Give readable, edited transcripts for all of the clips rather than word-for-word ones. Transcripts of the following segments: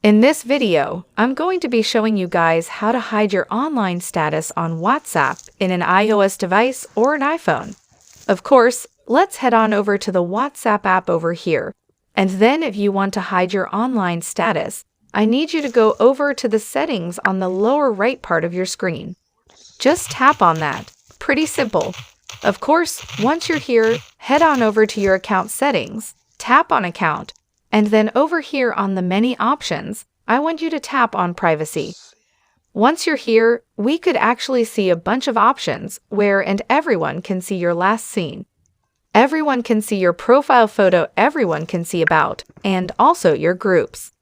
In this video, I'm going to be showing you guys how to hide your online status on WhatsApp in an iOS device or an iPhone. Of course, let's head on over to the WhatsApp app over here. And then if you want to hide your online status, I need you to go over to the settings on the lower right part of your screen. Just tap on that. Pretty simple. Of course, once you're here, head on over to your account settings, tap on account, and then over here on the many options, I want you to tap on privacy. Once you're here, we could actually see a bunch of options where and everyone can see your last seen. Everyone can see your profile photo, everyone can see about, and also your groups.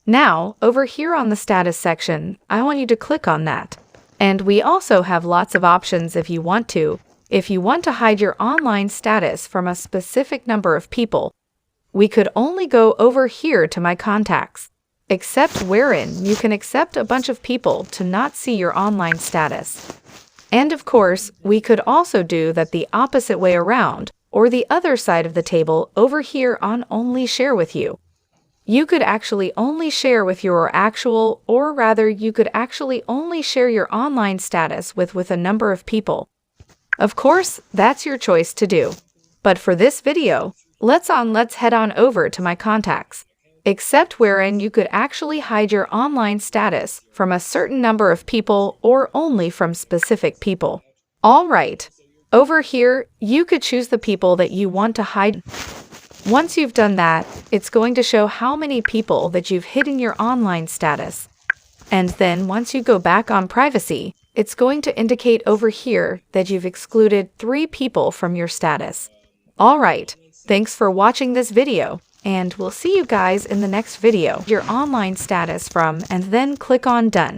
Now, over here on the status section, I want you to click on that. And we also have lots of options if you want to. If you want to hide your online status from a specific number of people, we could only go over here to my contacts, except wherein you can accept a bunch of people to not see your online status. And of course, we could also do that the opposite way around, or the other side of the table over here on only share with you. You could actually only share with your actual, or rather you could actually only share your online status with a number of people. Of course, that's your choice to do. But for this video, let's head on over to my contacts, except wherein you could actually hide your online status from a certain number of people or only from specific people. All right, over here, you could choose the people that you want to hide. Once you've done that, it's going to show how many people that you've hidden your online status. And then once you go back on privacy, it's going to indicate over here that you've excluded 3 people from your status. All right, thanks for watching this video, and we'll see you guys in the next video. Your online status from, and then click on Done.